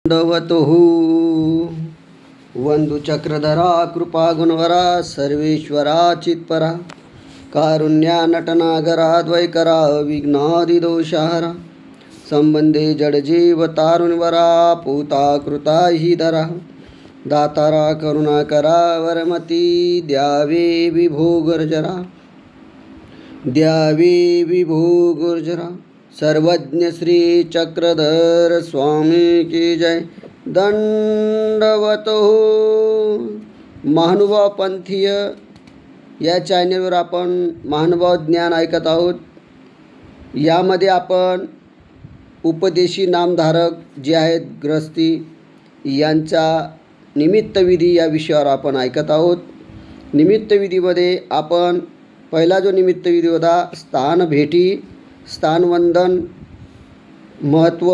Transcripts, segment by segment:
दंडवतुः वंदुचक्रधरा कृपा गुणवरा सर्वेश्वरा चित्परा कारुण्या नटनागरा द्वैकरा विघ्नादिदोषहरा संबंधे जडजीव तारुणवरा पूता कृता हि धरा दातारा करुणाकरा वरमती द्यावे विभो गुर्जरा द्यावे विभो गुर्जरा। सर्वज्ञ श्री चक्रधर स्वामी की जय। दंडवतो। महानुभाव पंथीय या चॅनलवर आपण महानुभाव ज्ञान ऐकत आहोत। यामध्ये आपण उपदेशी नामधारक जे आहेत ग्रस्ती यांचा निमित्तविधी या विषयावर आपण ऐकत आहोत। निमित्तविधीमध्ये आपण पहिला जो निमित्तविधी होता स्थान भेटी, स्थानवंदन, महत्त्व,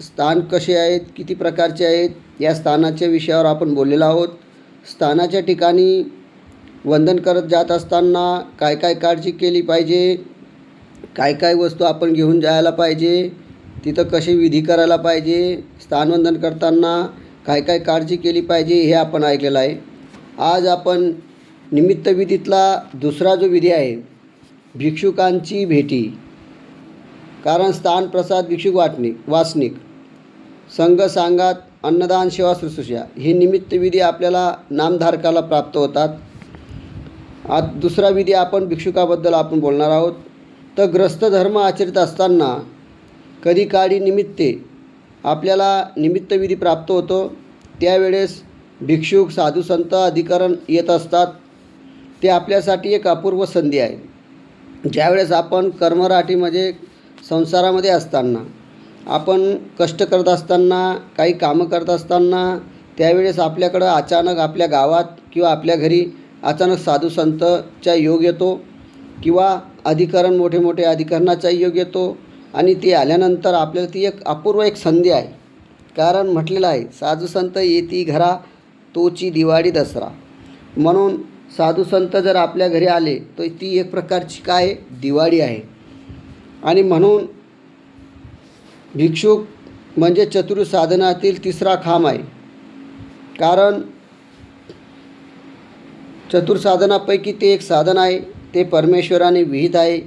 स्थान कसे आहेत, किती प्रकारचे आहेत, या स्थानाच्या विषयावर आपण बोललेलो आहोत। स्थानाच्या ठिकाणी वंदन करत जात असताना काय काय काळजी केली पाहिजे, काय काय वस्तू आपण घेऊन जायला पाहिजे, तिथं कसे विधी करायला पाहिजे, स्थानवंदन करताना काय काय काळजी केली पाहिजे हे आपण ऐकलेलं आहे। आज आपण निमित्तविधीतला दुसरा जो विधी आहे भिक्षुकांची भेटी, कारण स्थान प्रसाद भिक्षुक वासनिक संघ सांगात अन्नदान सेवा शुश्रूषा हे निमित्तविधी आपल्याला नामधारकाला प्राप्त होतात। आज दुसरा विधी आपण भिक्षुकाबद्दल आपण बोलणार आहोत। तर ग्रस्त धर्म आचरित असताना कधी काळी निमित्ते आपल्याला निमित्तविधी प्राप्त होतो। त्यावेळेस भिक्षुक साधू संत अधिकरण येत असतात। ते आपल्यासाठी एक अपूर्व संधी आहे। ज्यावेळेस आपण कर्मराटीमध्ये संसारामध्ये असताना, आपण कष्ट करत असताना, काही कामं करत असताना, त्यावेळेस आपल्याकडं अचानक आपल्या गावात किंवा आपल्या घरी अचानक साधू संतचा योग येतो किंवा अधिकरण मोठे मोठे अधिकरणाचा योग येतो आणि ते आल्यानंतर आपल्याला ती एक अपूर्व एक संधी आहे। कारण म्हटलेलं आहे साधू संत येती घरा तोची दिवाळी दसरा, म्हणून साधू संत जर आपल्या घरी आले तर ती एक प्रकारची काय दिवाळी आहे। आणि म्हणून भिक्षुक म्हणजे चतुर्साधनातील तिसरा खांब आहे। कारण चतुर्साधनापैकी ते एक साधन आहे, ते परमेश्वराने विहित आहे।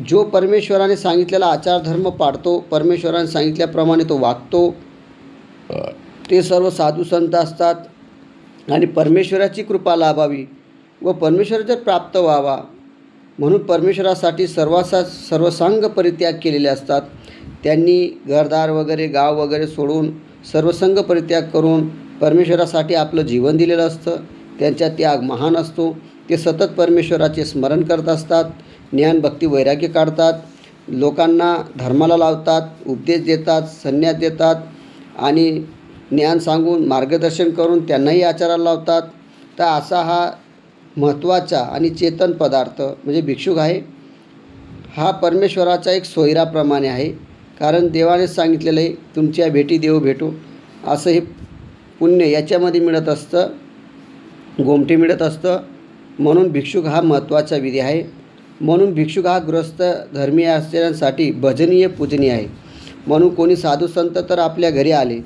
जो परमेश्वराने सांगितलेला आचारधर्म पाळतो, परमेश्वराने सांगितल्याप्रमाणे तो वागतो, ते सर्व साधू संत असतात। आणि परमेश्वराची कृपा लाभावी व परमेश्वराचा प्राप्त व्हावा म्हणून परमेश्वरासाठी सर्वसांग परित्याग केलेले असतात। त्यांनी घरदार वगैरे गाव वगैरे सोडून सर्वसंग परित्याग करून परमेश्वरासाठी आपलं जीवन दिलेलं असतं। त्यांचा त्याग महान असतो। ते सतत परमेश्वराचे स्मरण करत असतात, ज्ञान भक्ती वैराग्य काढतात, लोकांना धर्माला लावतात, उपदेश देतात, संन्यास देतात आणि ज्ञान सांगून मार्गदर्शन करून त्यांनाही आचाराला लावतात। तर असा हा महत्त्वाचा आणि चेतन पदार्थ म्हणजे भिक्षुक आहे। हा परमेश्वराचा एक सोयराप्रमाणे आहे। कारण देवानेच सांगितलेलं आहे तुमच्या भेटी देव भेटो, असं हे पुण्य याच्यामध्ये मिळत असतं, गोमटे मिळत असतं। म्हणून भिक्षुक हा महत्त्वाचा विधी आहे। म्हणून भिक्षुक हा गृहस्थ धर्मीय असलेल्यांसाठी भजनीय पूजनीय आहे। म्हणून कोणी साधू संत तर आपल्या घरी आले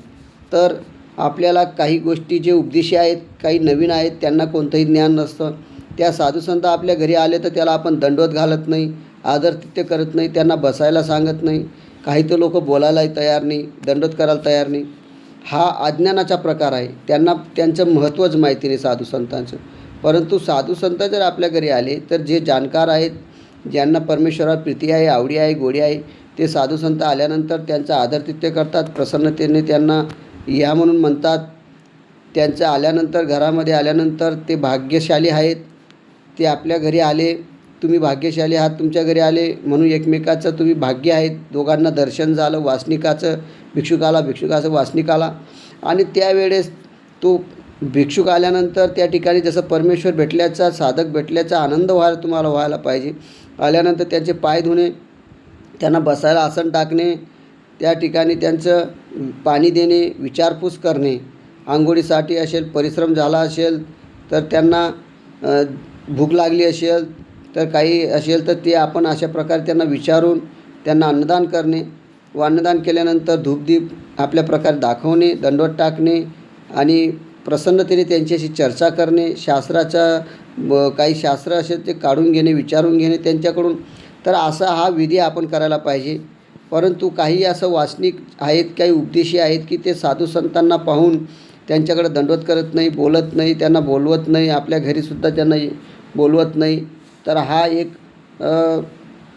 तर आपल्याला काही गोष्टी जे उपदेशी आहेत, काही नवीन आहेत, त्यांना कोणतंही ज्ञान नसतं, त्या साधू संत आपल्या घरी आले तर त्याला आपण दंडवत घालत नाही, आदरातिथ्य करत नाही, त्यांना बसायला सांगत नाही। काही तर लोक बोलायलाही तयार नाही, दंडवत करायला तयार नाही। हा अज्ञानाचा प्रकार आहे। त्यांना त्यांचं महत्त्वच माहिती नाही साधू संतांचं। परंतु साधू संत जर आपल्या घरी आले तर जे जाणकार आहेत, ज्यांना परमेश्वरावर प्रीती आहे, आवडी आहे, गोडी आहे, ते साधू संत आल्यानंतर त्यांचं आदरातिथ्य करतात, प्रसन्नतेने त्यांना या म्हणून म्हणतात। त्यांचं आल्यानंतर घरामध्ये आल्यानंतर ते भाग्यशाली आहेत, ते आपल्या घरी आले, तुम्ही भाग्यशाली आहात, तुमच्या घरी आले म्हणून एकमेकाचं तुम्ही भाग्य आहेत। दोघांना दर्शन झालं, वासनिकाचं भिक्षुकाचं वासनिकाला। आणि त्यावेळेस तो भिक्षुक आल्यानंतर त्या ठिकाणी जसं परमेश्वर भेटल्याचा, साधक भेटल्याचा आनंद तुम्हाला व्हायला पाहिजे। आल्यानंतर त्यांचे पाय धुणे, त्यांना बसायला आसन टाकणे, त्या ठिकाणी त्यांचं पाणी देणे, विचारपूस करणे, आंघोळीसाठी असेल, परिश्रम झाला असेल तर त्यांना भूक लागली असेल तर काही असेल तर ते आपण अशा प्रकारे त्यांना विचारून त्यांना अन्नदान करणे व अन्नदान केल्यानंतर धूपदीप आपल्या प्रकारे दाखवणे, दंडवत टाकणे आणि प्रसन्नतेने त्यांच्याशी चर्चा करणे, काही शास्त्र असेल ते काढून घेणे, विचारून घेणे त्यांच्याकडून. तर असा हा विधी आपण करायला पाहिजे. परंतु काही असं वासनिक आहेत, काही उपदेशी आहेत की ते साधू संतांना पाहून त्यांच्याकडे दंडवत करत नाही, बोलत नाही, त्यांना बोलवत नाही, आपल्या घरीसुद्धा त्यांना बोलवत नाही. तर हा एक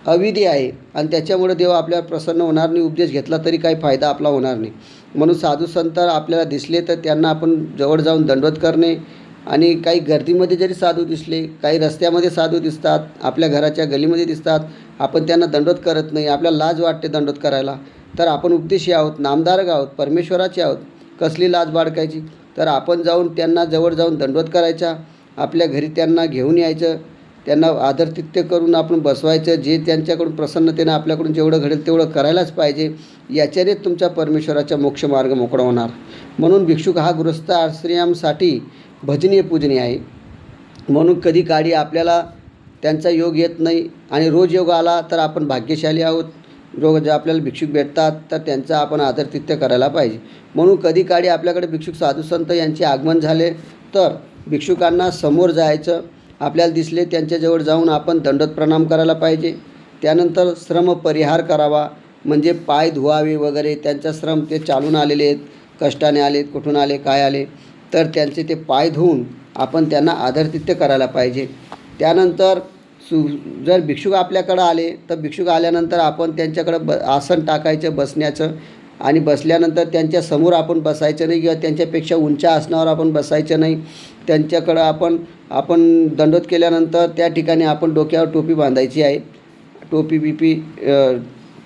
अविधी आहे आणि त्याच्यामुळे देव आपल्याला प्रसन्न होणार नाही. उपदेश घेतला तरी काही फायदा आपला होणार नाही. म्हणून साधू संत आपल्याला दिसले तर त्यांना आपण जवळ जाऊन दंडवत करणे. आणि काही गर्दीमध्ये जरी साधू दिसले, काही रस्त्यामध्ये साधू दिसतात, आपल्या घराच्या गलीमध्ये दिसतात, आपण त्यांना दंडवत करत नाही, आपल्याला लाज वाटते दंडवत करायला, तर आपण उपदेशी आहोत, नामधारक आहोत, परमेश्वराचे आहोत, कसली लाज बाळगायची. तर आपण जाऊन त्यांना जवळ जाऊन दंडवत करायचा, आपल्या घरी त्यांना घेऊन यायचं, त्यांना आदरातिथ्य करून आपण बसवायचं. जे त्यांच्याकडून प्रसन्नतेनं आपल्याकडून जेवढं घडेल तेवढं करायलाच पाहिजे. याच्यानेच तुमच्या परमेश्वराचा मोक्ष मार्ग मोकळा होणार. म्हणून भिक्षुक हा गृहस्थ आश्रयांसाठी भजनीय पूजनीय आहे. म्हणून कधी काळी आपल्याला त्यांचा योग येत नाही आणि रोज योग आला तर आपण भाग्यशाली आहोत. रोज आपल्याला भिक्षुक भेटतात तर त्यांचा आपण आदरातिथ्य करायला पाहिजे. म्हणून कधी काळी आपल्याकडे भिक्षुक साधू संत यांचे आगमन झाले तर भिक्षुकांना समोर जायचं, आपल्याला दिसले त्यांच्याजवळ जाऊन आपण दंडवत प्रणाम करायला पाहिजे. त्यानंतर श्रम परिहार करावा, म्हणजे पाय धुवावे वगैरे. त्यांचा श्रम ते चालून आलेले आहेत, कष्टाने आलेत, कुठून आले, काय आले, तर त्यांचे ते पाय धुवून आपण त्यांना आदरातिथ्य करायला पाहिजे. त्यानंतर जर भिक्षुक आपल्याकडं आले तर भिक्षुक आल्यानंतर आपण त्यांच्याकडं आसन टाकायचं बसण्याचं, आणि बसल्यानंतर त्यांच्यासमोर आपण बसायचं नाही किंवा त्यांच्यापेक्षा उंच आसनावर आपण बसायचं नाही. त्यांच्याकडं आपण दंडवत केल्यानंतर त्या ठिकाणी आपण डोक्यावर टोपी बांधायची आहे, टोपी बिपी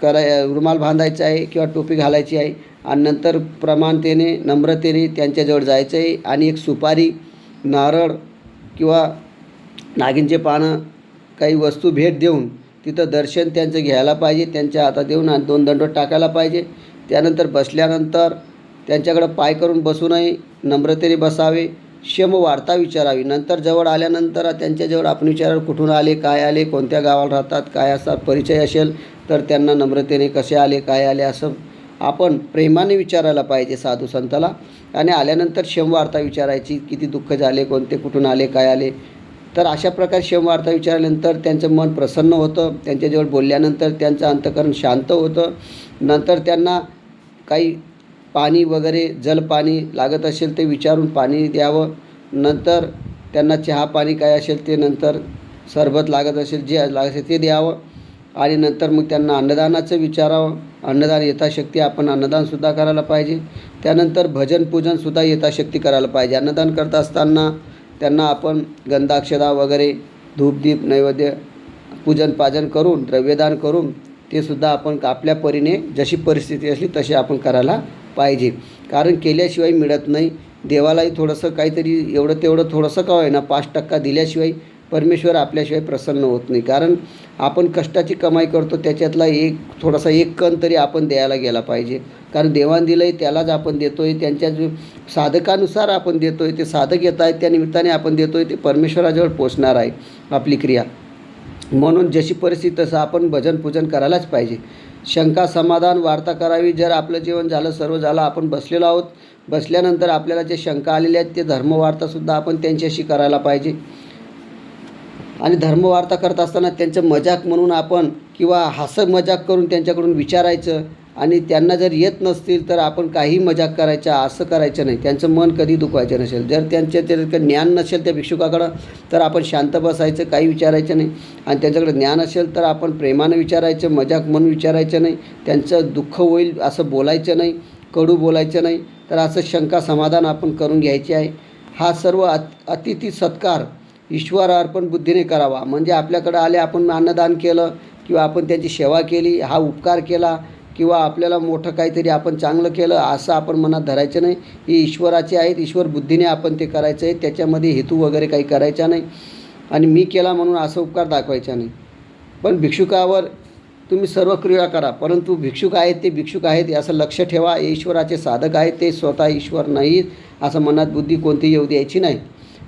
रुमाल बांधायचा आहे किंवा टोपी घालायची आहे. आणि नंतर प्रमाणतेने नम्रतेने त्यांच्याजवळ जायचं आहे आणि एक सुपारी, नारळ किंवा नागिनचे पानं, काही वस्तू भेट देऊन तिथं दर्शन त्यांचं घ्यायला पाहिजे. त्यांच्या हातात देऊन आणि 2 दंडवत टाकायला पाहिजे. त्यानंतर बसल्यानंतर त्यांच्याकडं पाय करून बसू नये, नम्रतेने बसावे, क्षमवार्ता विचारावी. नंतर जवळ आल्यानंतर त्यांच्याजवळ आपण विचारावं कुठून आले, काय आले, कोणत्या गावाला राहतात, काय असतात, परिचय असेल तर त्यांना नम्रतेने कसे आले, काय आले असं आपण प्रेमाने विचारायला पाहिजे साधू संताला. आणि आल्यानंतर क्षमवार्ता विचारायची, किती दुःख झाले, कोणते, कुठून आले, काय आले. तर अशा प्रकारे क्षमवार्ता विचारल्यानंतर त्यांचं मन प्रसन्न होतं. त्यांच्याजवळ बोलल्यानंतर त्यांचं अंतःकरण शांत होतं. नंतर त्यांना काही पाणी वगैरे, जलपाणी लागत असेल ते विचारून पाणी द्यावं. नंतर त्यांना चहा पाणी काय असेल ते, नंतर सरबत लागत असेल जे लागत असेल ते द्यावं. आणि नंतर मग त्यांना अन्नदानाचं विचारावं. अन्नदान यथाशक्ती आपण अन्नदानसुद्धा करायला पाहिजे. त्यानंतर भजन पूजनसुद्धा यथाशक्ती करायला पाहिजे. अन्नदान करत असताना त्यांना आपण गंधाक्षदा वगैरे, धूपदीप नैवेद्य, पूजन पाजन करून, द्रव्यदान करून ते सुद्धा आपण आपल्या परीने जशी परिस्थिती असली तशी आपण करायला पाहिजे. कारण केल्याशिवाय मिळत नाही. देवालाही थोडंसं काहीतरी एवढं तेवढं थोडंसं का होईना 5% दिल्याशिवाय परमेश्वर आपल्याशिवाय प्रसन्न होत नाही. कारण आपण कष्टाची कमाई करतो, त्याच्यातला थोडासा एक कण तरी आपण द्यायला गेला पाहिजे. कारण देवाने दिलं आहे त्यालाच आपण देतो आहे, त्यांच्या साधकानुसार आपण देतो आहे. ते साधक येत आहेत त्या निमित्ताने आपण देतो आहे, ते परमेश्वराजवळ पोचणार आहे आपली क्रिया. म्हणून जशी परिस्थिती तसं आपण भजन पूजन करायलाच पाहिजे. शंका समाधान वार्ता करावी. जर आपलं जीवन झालं, सर्व झालं, आपण बसलेलो आहोत, बसल्यानंतर आपल्याला जे शंका आलेले आहेत ते धर्मवार्तासुद्धा आपण त्यांच्याशी करायला पाहिजे. आणि धर्मवार्ता करत असताना त्यांचं मजाक म्हणून आपण किंवा हसं मजाक करून त्यांच्याकडून विचारायचं. आणि त्यांना जर येत नसतील तर आपण काही मजाक करायचा, असं करायचं नाही. त्यांचं मन कधी दुखवायचं नसेल. जर त्यांच्या ज्ञान नसेल त्या भिक्षुकाकडं तर आपण शांत बसायचं, काही विचारायचं नाही. आणि त्यांच्याकडे ज्ञान असेल तर आपण प्रेमानं विचारायचं, मजाक म्हणून विचारायचं नाही. त्यांचं दुःख होईल असं बोलायचं नाही, कडू बोलायचं नाही. तर असं शंका समाधान आपण करून घ्यायचे आहे. हा सर्व अतिथी सत्कार ईश्वर अर्पण बुद्धीने करावा. म्हणजे आपल्याकडं आले, आपण अन्नदान केलं किंवा आपण त्यांची सेवा केली, हा उपकार केला किंवा आपल्याला मोठं काहीतरी आपण चांगलं केलं असं आपण मनात धरायचं नाही. हे ईश्वराचे आहेत, ईश्वर बुद्धीने आपण ते करायचं आहे. त्याच्यामध्ये हेतू वगैरे काही करायचा नाही. आणि मी केला म्हणून असं उपकार दाखवायचा नाही. पण भिक्षुकावर तुम्ही सर्व क्रिया करा, परंतु भिक्षुक आहेत ते भिक्षुक आहेत असं लक्ष ठेवा. हे ईश्वराचे साधक आहेत, ते स्वतः ईश्वर नाहीत असं मनात बुद्धी कोणती येऊ द्यायची नाही.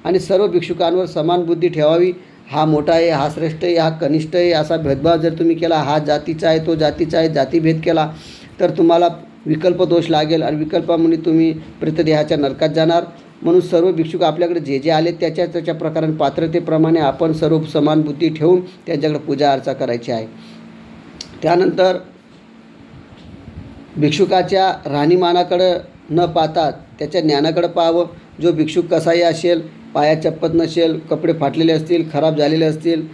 आणि सर्व भिक्षुकांवर समान बुद्धी ठेवावी. हा मोठा आहे, हा श्रेष्ठ आहे, हा कनिष्ठ आहे असा भेदभाव जर तुम्ही केला, हा जातीचा आहे, तो जातीचा आहे, जातीभेद केला तर तुम्हाला विकल्प दोष लागेल आणि विकल्पामुळे तुम्ही प्रेतदेहाच्या नरकात जाणार. म्हणून सर्व भिक्षुक आपल्याकडे जे जे आले त्याच्या प्रकाराने पात्रतेप्रमाणे आपण सर्व समान बुद्धी ठेवून त्यांच्याकडे पूजा अर्चा करायची आहे. त्यानंतर भिक्षुकाच्या राहणीमानाकडं न पाहता त्याच्या ज्ञानाकडे पाहावं. जो भिक्षुक कसाही असेल, पायात चप्पल नसेल, कपडे फाटलेले असतील, खराब झालेले असतील,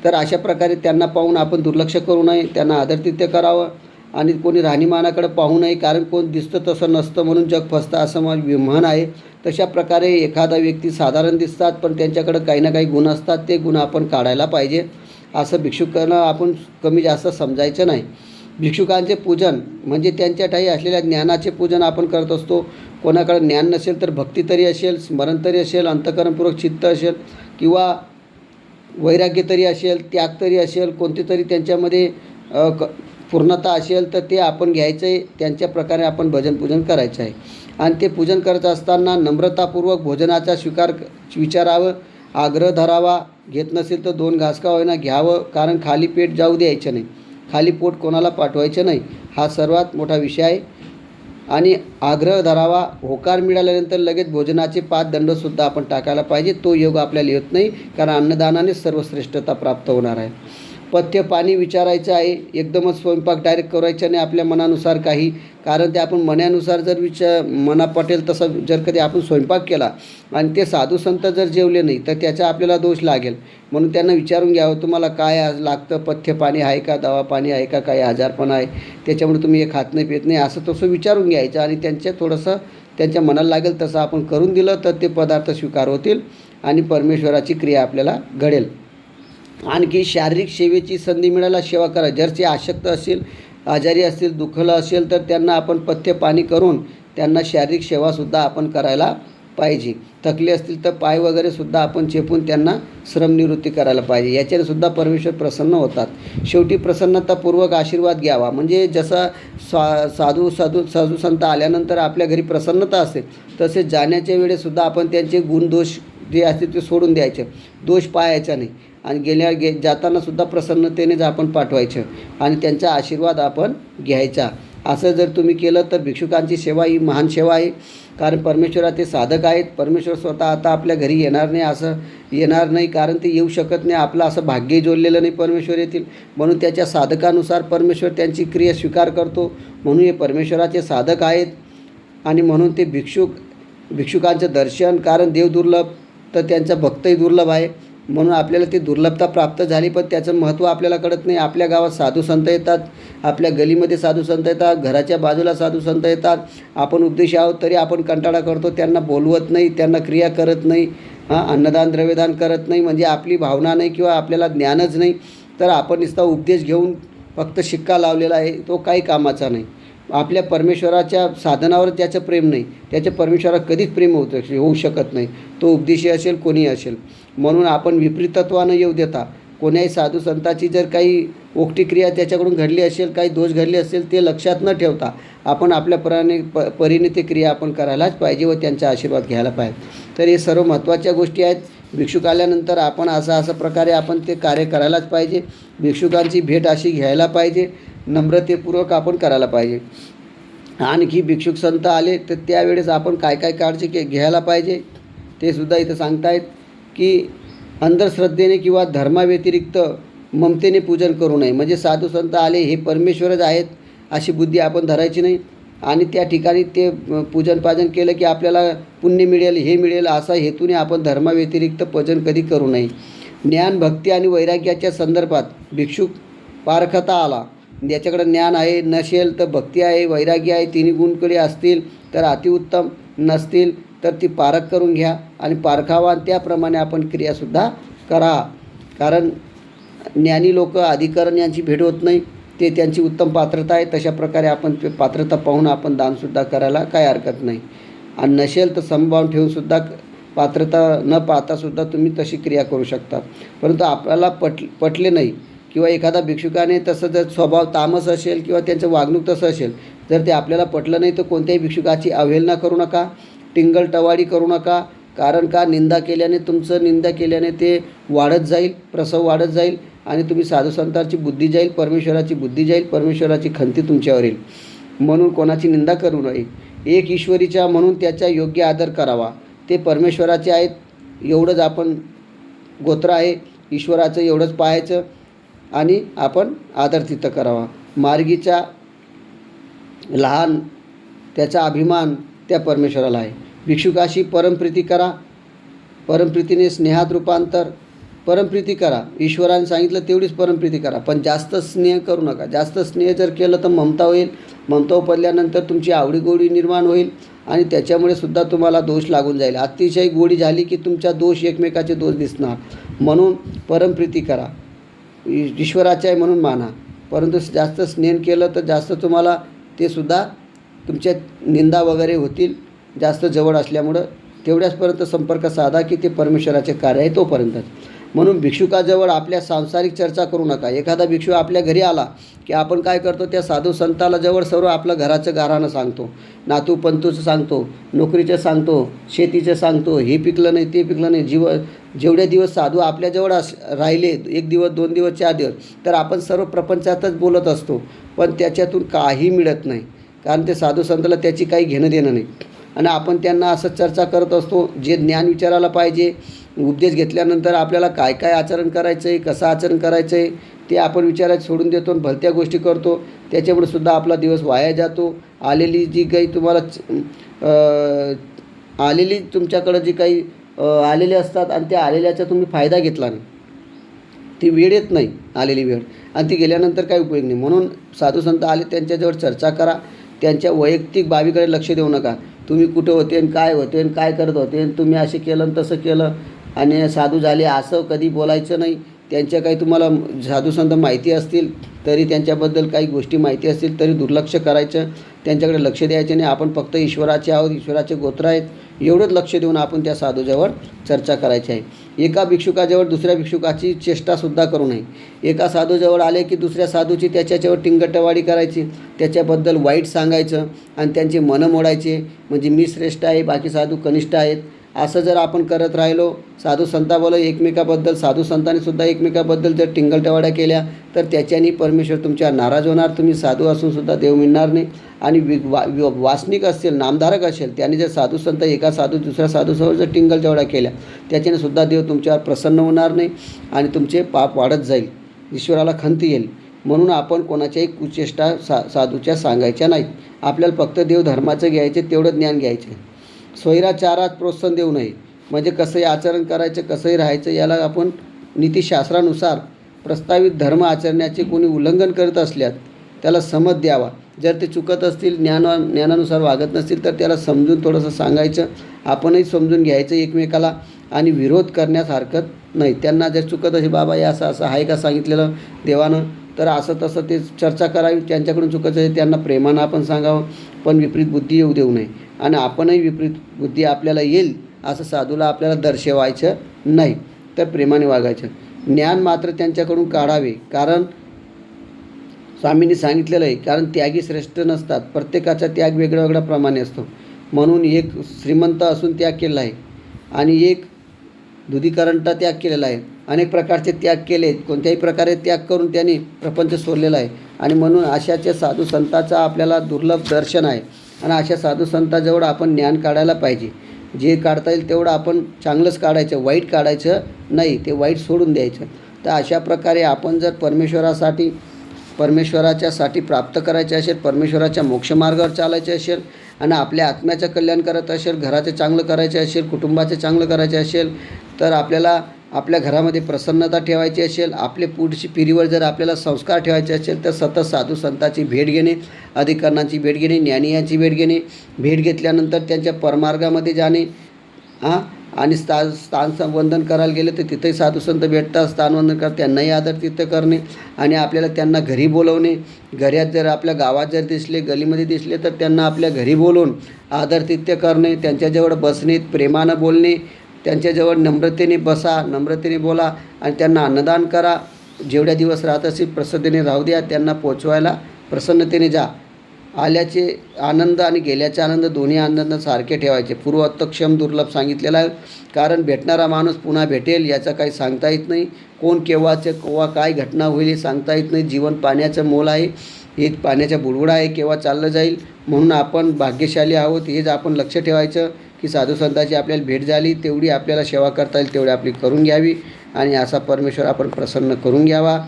तर अशा प्रकारे त्यांना पाहून आपण दुर्लक्ष करू नये, त्यांना आदरातिथ्य करावं. आणि कोणी राहणीमानाकडे पाहू नये, कारण कोण दिसतं तसं नसतं म्हणून जग फसतं असं म्हण आहे. तशा प्रकारे एखादा व्यक्ती साधारण दिसतात पण त्यांच्याकडे काही ना काही गुण असतात, ते गुण आपण काढायला पाहिजे. असं भिक्षुकांना आपण कमी जास्त समजायचं नाही. भिक्षुकांचे पूजन म्हणजे त्यांच्या ठाई असलेल्या ज्ञानाचे पूजन आपण करत असतो. कोणाकडे ज्ञान नसेल तर भक्ती तरी असेल, स्मरण तरी असेल, अंतःकरणपूर्वक चित्त असेल किंवा वैराग्य तरी असेल, त्याग तरी असेल, कोणती तरी त्यांच्यामध्ये पूर्णता असेल तर ते आपण घ्यायचं आहे. त्यांच्या प्रकारे आपण भजन पूजन करायचं आहे. आणि ते पूजन करत असताना नम्रतापूर्वक भोजनाचा विचारावं, आग्रह धरावा. घेत नसेल तर 2 घास का होईना घ्यावं, कारण खाली पेट जाऊ द्यायचं नाही, खाली पोट कोणाला पाठवायचं नाही. हा सर्वात मोठा विषय आहे. आणि आग्रह धरावा. होकार मिळाल्यानंतर लगेच भोजनाचे 5 दंडसुद्धा आपण टाकायला पाहिजे. तो योग आपल्याला येत नाही, कारण अन्नदानानेच सर्वश्रेष्ठता प्राप्त होणार आहे. पथ्य पाणी विचारायचं आहे. एकदमच स्वयंपाक डायरेक्ट करायचं नाही आपल्या मनानुसार काही, कारण ते आपण मनानुसार जर मना पटेल तसं जर कधी आपण स्वयंपाक केला आणि ते साधू संत जर जेवले नाही तर त्याचा आपल्याला दोष लागेल. म्हणून त्यांना विचारून घ्यावं, तुम्हाला काय लागतं, पथ्य पाणी आहे का, दवा पाणी आहे का, काही आजारपण आहे त्याच्यामुळे तुम्ही हे खात नाही पित नाही, असं तसं विचारून घ्यायचं. आणि थोडंसं त्यांच्या मनाला लागेल तसं आपण करून दिलं तर ते पदार्थ स्वीकार होतील आणि परमेश्वराची क्रिया आपल्याला घडेल. आणखी शारीरिक सेवेची संधी मिळायला सेवा करा. जर ते आशक्त असतील, आजारी असतील, दुखलं असेल तर त्यांना आपण पथ्य पाणी करून त्यांना शारीरिक सेवासुद्धा आपण करायला पाहिजे. थकले असतील तर पाय वगैरेसुद्धा आपण चेपून त्यांना श्रमनिवृत्ती करायला पाहिजे. याच्याने सुद्धा परमेश्वर प्रसन्न होतात. शेवटी प्रसन्नतापूर्वक आशीर्वाद घ्यावा. म्हणजे जसा साधू संत आल्यानंतर आपल्या घरी प्रसन्नता असते, तसेच जाण्याच्या वेळेसुद्धा आपण त्यांचे गुणदोष जे असतील ते सोडून द्यायचे, दोष पाहायचा नाही. आणि जातानासुद्धा प्रसन्नतेनेच आपण पाठवायचं आणि त्यांचा आशीर्वाद आपण घ्यायचा. असं जर तुम्ही केलं तर भिक्षुकांची सेवा ही महान सेवा आहे. कारण परमेश्वराचे साधक आहेत. परमेश्वर स्वतः आता आपल्या घरी येणार नाही, कारण ते येऊ शकत नाही. आपलं असं भाग्य जोडलेलं नाही परमेश्वर येतील. म्हणून त्याच्या साधकानुसार परमेश्वर त्यांची क्रिया स्वीकार करतो. म्हणून हे परमेश्वराचे साधक आहेत. आणि म्हणून ते भिक्षुकांचं दर्शन, कारण देव दुर्लभ तर त्यांचा भक्तही दुर्लभ आहे. म्हणून आपल्याला ती दुर्लभता प्राप्त झाली, पण त्याचं महत्त्व आपल्याला कळत नाही. आपल्या गावात साधू संत येतात, आपल्या गलीमध्ये साधू संत येतात, घराच्या बाजूला साधू संत येतात. आपण उपदेशी आहोत तरी आपण कंटाळा करतो, त्यांना बोलवत नाही, त्यांना क्रिया करत नाही, अन्नदान द्रव्यदान करत नाही. म्हणजे आपली भावना नाही किंवा आपल्याला ज्ञानच नाही. तर आपण नुसता उपदेश घेऊन फक्त शिक्का लावलेला आहे, तो काही कामाचा नाही. आपल्या परमेश्वराच्या साधनावर त्याचं प्रेम नाही, त्याच्या परमेश्वरावर कधीच प्रेम होऊ शकत नाही. तो उपदेशी असेल, कोणी असेल. म्हणून आपण विपरीतत्वानं येऊ देता. कोण्याही साधू संताची जर काही ओकटी क्रिया त्याच्याकडून घडली असेल, काही दोष घडले असेल, ते लक्षात न ठेवता आपण आपल्या परीने ते क्रिया आपण करायलाच पाहिजे व त्यांचा आशीर्वाद घ्यायला पाहिजे. तर हे सर्व महत्त्वाच्या गोष्टी आहेत. भिक्षुक आल्यानंतर आपण असं प्रकारे आपण ते कार्य करायलाच पाहिजे. भिक्षुकांची भेट अशी घ्यायला पाहिजे, नम्रतेपूर्वक आपण करायला पाहिजे. आणखी भिक्षुक संत आले तर त्यावेळेस आपण काय काय काळजी घ्यायला पाहिजे ते सुद्धा इथं सांगतायत की अंधश्रद्धेने किंवा धर्माव्यतिरिक्त ममतेने पूजन करू नये. म्हणजे साधू संत आले हे परमेश्वरच आहेत अशी बुद्धी आपण धरायची नाही. आणि त्या ठिकाणी ते पूजन पाजन केलं की आपल्याला पुण्य मिळेल, हे मिळेल, असा हेतूने आपण धर्माव्यतिरिक्त पूजन कधी करू नये. ज्ञान, भक्ती आणि वैराग्याच्या संदर्भात भिक्षुक पारखता आला, ज्याच्याकडे ज्ञान आहे, नसेल तर भक्ती आहे, वैराग्य आहे, तिन्ही गुणकडे असतील तर अतिउत्तम, नसतील तर ती पारख करून घ्या आणि पारखावा. आणि त्याप्रमाणे आपण क्रियासुद्धा करा. कारण ज्ञानी लोक अधिकरण यांची भेट होत नाही, ते त्यांची उत्तम पात्रता आहे. तशा प्रकारे आपण पात्रता पाहून आपण दानसुद्धा करायला काय हरकत नाही. आणि नसेल तर समभाव ठेवूनसुद्धा पात्रता न पाहतासुद्धा तुम्ही तशी क्रिया करू शकता. परंतु आपल्याला पटले नाही किंवा एखादा भिक्षुकाने तसं जर स्वभाव तामस असेल किंवा त्यांचं वागणूक तसं असेल, जर ते आपल्याला पटलं नाही तर कोणत्याही भिक्षुकाची अवहेलना करू नका, टिंगलटवाडी करू नका. कारण का निंदा केल्याने ते वाढत जाईल, प्रसव वाढत जाईल आणि तुम्ही साधू संतांची बुद्धी जाईल, परमेश्वराची बुद्धी जाईल, परमेश्वराची खंती तुमच्यावर येईल. म्हणून कोणाची निंदा करू नये. एक ईश्वरीच्या म्हणून त्याचा योग्य आदर करावा. ते परमेश्वराचे आहेत एवढंच आपण गोत्र आहे, ईश्वराचं एवढंच पाहायचं आणि आपण आदर तिथं करावा. मार्गीचा लहान त्याचा अभिमान त्या परमेश्वराला आहे. भिक्षुकाशी परमप्रीती करा. परमप्रीतीने स्नेहात रूपांतर. परमप्रीती करा, ईश्वराने सांगितलं तेवढीच परमप्रीती करा, पण जास्त स्नेह करू नका. जास्त स्नेह जर केलं तर ममता होईल. ममता पडल्यानंतर तुमची आवडीगोडी निर्माण होईल आणि त्याच्यामुळे सुद्धा तुम्हाला दोष लागून जाईल. अतिशय गोडी झाली की तुमचा दोष, एकमेकाचे दोष दिसणार. म्हणून परमप्रीती करा. ईश्वराचे आहे म्हणून माना, परंतु जास्त स्नेह केलं तर जास्त तुम्हाला ते सुद्धा तुमच्या निंदा वगैरे होतील. जास्त जवळ असल्यामुळं तेवढ्याचपर्यंत संपर्क साधा की ते परमेश्वराचे कार्य आहे तोपर्यंतच. म्हणून भिक्षुकाजवळ आपल्या सांसारिक चर्चा करू नका. एखादा भिक्षू आपल्या घरी आला की आपण काय करतो, त्या साधू संताला जवळ सर्व आपलं घराचं गाऱ्हाणं सांगतो, नातू पंतूचं सांगतो, नोकरीचं सांगतो, शेतीचं सांगतो, हे पिकलं नाही ते पिकलं नाही. जेवढे दिवस साधू आपल्याजवळ राहिले, 1 दिवस 2 दिवस 4 दिवस, तर आपण सर्व प्रपंचातच बोलत असतो, पण त्याच्यातून काही मिळत नाही. कारण ते साधू संताला त्याची काही घेणं देणं नाही. आणि आपण त्यांना असं चर्चा करत असतो. जे ज्ञान विचारायला पाहिजे, उपदेश घेतल्यानंतर आपल्याला काय काय आचरण करायचं आहे, कसं आचरण करायचं आहे ते आपण विचारायचं सोडून देतो आणि भलत्या गोष्टी करतो. त्याच्यामुळे सुद्धा आपला दिवस वाया जातो. आलेली जी काही तुम्हाला आलेली तुमच्याकडं जी काही आलेले असतात आणि त्या आलेल्याचा तुम्ही फायदा घेतला नाही, ती वेळ येत नाही आलेली वेळ, आणि ती गेल्यानंतर काही उपयोग नाही. म्हणून साधू संत आले त्यांच्याजवळ चर्चा करा. त्यांच्या वैयक्तिक बाबीकडे लक्ष देऊ नका. तुम्ही कुठे होते आणि काय होते आणि काय करत होते आणि तुम्ही असे केलं आणि तसं केलं आणि साधू झाले असं कधी बोलायचं नाही. त्यांच्या काही तुम्हाला साधू संत माहिती असतील तरी, त्यांच्याबद्दल काही गोष्टी माहिती असतील तरी दुर्लक्ष करायचं, त्यांच्याकडे लक्ष द्यायचं नाही. आपण फक्त ईश्वराचे आहोत, ईश्वराचे गोत्र आहेत एवढंच लक्ष देऊन आपण त्या साधूजवळ चर्चा करायची आहे. एका भिक्षुकाजवळ दुसऱ्या भिक्षुकाची चेष्टासुद्धा करू नये. एका साधूजवळ आले की दुसऱ्या साधूची त्याच्याजवळ टिंगटवाडी करायची, त्याच्याबद्दल वाईट सांगायचं आणि त्यांचे मनं मोडायचे, म्हणजे मी श्रेष्ठ आहे बाकी साधू कनिष्ठ आहेत. असं जर आपण करत राहिलो, साधू संताबरोबर एकमेकाबद्दल, साधू संतांनी सुद्धा एकमेकाबद्दल जर टिंगलटवाड्या केल्या तर त्याच्यानी परमेश्वर तुमच्या नाराज होणार. तुम्ही साधू असूनसुद्धा देव मिळणार नाही. आणि वासनिक असेल, नामधारक असेल, त्याने जर साधू संत एका साधू दुसऱ्या साधूसमोर जर टिंगलटवाड्या केल्या, त्याच्याने सुद्धा देव तुमच्यावर प्रसन्न होणार नाही आणि तुमचे पाप वाढत जाईल, ईश्वराला खंत येईल. म्हणून आपण कोणाच्याही कुचेष्टा साधूच्या सांगायच्या नाहीत. आपल्याला फक्त देव धर्माचं घ्यायचे, तेवढं ज्ञान घ्यायचं. स्वैराचारात प्रोत्साहन देऊ नये. म्हणजे कसंही आचरण करायचं, कसंही राहायचं, याला आपण नीतिशास्त्रानुसार प्रस्तावित धर्म आचरण्याचे कोणी उल्लंघन करत असल्यास त्याला समज द्यावा. जर ते चुकत असतील, ज्ञानानुसार वागत नसतील तर त्याला समजून थोडंसं सांगायचं, आपणही समजून घ्यायचं एकमेकाला आणि विरोध करण्यास हरकत नाही. त्यांना जर चुकत असेल, बाबा हे असं असं आहे का सांगितलेलं देवानं, तर असं तसं ते चर्चा करावी. त्यांच्याकडून चुकत असेल त्यांना प्रेमानं आपण सांगावं, पण विपरीत बुद्धी येऊ देऊ नये. आणि आपणही विपरीत बुद्धी आपल्याला येईल असं साधूला आपल्याला दर्शवायचं नाही, तर प्रेमाने वागायचं. ज्ञान मात्र त्यांच्याकडून काढावे, कारण स्वामींनी सांगितलेलं आहे, कारण त्यागी श्रेष्ठ नसतात, प्रत्येकाचा त्याग वेगळ्या वेगळ्या प्रमाणे असतो. म्हणून एक श्रीमंत असून त्याग केला आहे आणि एक दुधीकरंटा त्याग केलेला आहे. अनेक प्रकारचे त्याग केले, कोणत्याही प्रकारे त्याग करून त्यांनी प्रपंच सोडलेला आहे. आणि म्हणून अशाच्या साधू संतांचा आपल्याला दुर्लभ दर्शन आहे आणि अशा साधू संतांजवळ आपण ज्ञान काढायला पाहिजे. जे काढता येईल तेवढं आपण चांगलंच काढायचं, वाईट काढायचं नाही, ते वाईट सोडून द्यायचं. तर अशा प्रकारे आपण जर परमेश्वराच्यासाठी प्राप्त करायचे असेल, परमेश्वराच्या मोक्षमार्गावर चालायचे असेल आणि आपल्या आत्म्याचं कल्याण करत असेल, घराचं चांगलं करायचे असेल, कुटुंबाचं चांगलं करायचे असेल, तर आपल्याला आपल्या घरामध्ये प्रसन्नता ठेवायची असेल, आपले पुढची पिढीवर जर आपल्याला संस्कार ठेवायचे असेल तर सतत साधू संतांची भेट घेणे, अधिकारांची भेट घेणे, ज्ञानियांची भेट घेणे, भेट घेतल्यानंतर त्यांच्या परमार्गामध्ये जाणे आणि स्थानवंदन करायला गेले तर तिथेही साधू संत भेटतात, स्थानवंदन करतात, त्यांनाही आदर तिथं करणे आणि आपल्याला त्यांना घरी बोलवणे. घरात जर आपल्या गावात जर दिसले, गलीमध्ये दिसले तर त्यांना आपल्या घरी बोलवून आदरातिथ्य करणे, त्यांच्याजवळ बसणे, प्रेमानं बोलणे, त्यांच्याजवळ नम्रतेने बसा, नम्रतेने बोला आणि त्यांना अन्नदान करा. जेवढ्या दिवस राहत असेल प्रसन्नतेने राहू द्या, त्यांना पोचवायला प्रसन्नतेने जा. आल्याचे आनंद आणि गेल्याचे आनंद दोन्ही आनंद सारखे ठेवायचे. पूर्वोत्तक्षम दुर्लभ सांगितलेला आहे, कारण भेटणारा माणूस पुन्हा भेटेल याचं काही सांगता येत नाही. कोण केव्हा काय घटना होईल हे सांगता येत नाही. जीवन पाण्याचं मोल आहे. हे पाण्याच्या बुडबुडा आहे, केव्हा चाललं जाईल. म्हणून आपण भाग्यशाली आहोत हेच आपण लक्ष ठेवायचं की साधू संतांची आपल्याला भेट झाली, तेवढी आपल्याला सेवा करता येईल तेवढी आपली करून घ्यावी आणि असा परमेश्वर आपण प्रसन्न करून घ्यावा.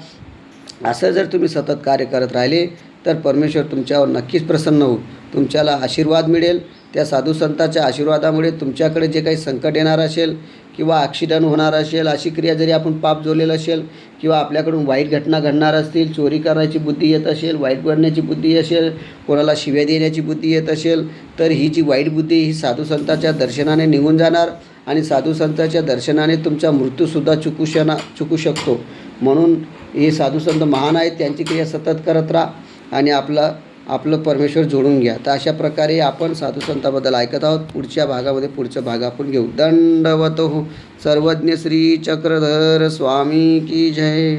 असं जर तुम्ही सतत कार्य करत राहिले तर परमेश्वर तुमच्यावर नक्कीच प्रसन्न होईल, तुमच्याला आशीर्वाद मिळेल. त्या साधू संतांच्या आशीर्वादामुळे तुमच्याकडे जे काही संकट येणार असेल किंवा ॲक्सिडंट होणार असेल, अशी क्रिया जरी आपण पाप जोडलेलं असेल किंवा आपल्याकडून वाईट घटना घडणार असतील, चोरी करण्याची बुद्धी येत असेल, वाईट बोलण्याची बुद्धी असेल, कोणाला शिव्या देण्याची बुद्धी येत असेल, तर ही जी वाईट बुद्धी ही साधू संतांच्या दर्शनाने निघून जाणार आणि साधू संतांच्या दर्शनाने तुमचा मृत्यूसुद्धा चुकू शकतो. म्हणून हे साधू संत महान आहेत, त्यांची क्रिया सतत करत राहा आणि आपलं परमेश्वर जोडून घ्या. तर अशा प्रकारे आपण साधू संतांबद्दल ऐकत आहोत. पुढच्या भागामध्ये पुढचा भाग आपण घेऊ. दंडवतो सर्वज्ञ श्री चक्रधर स्वामी की जय.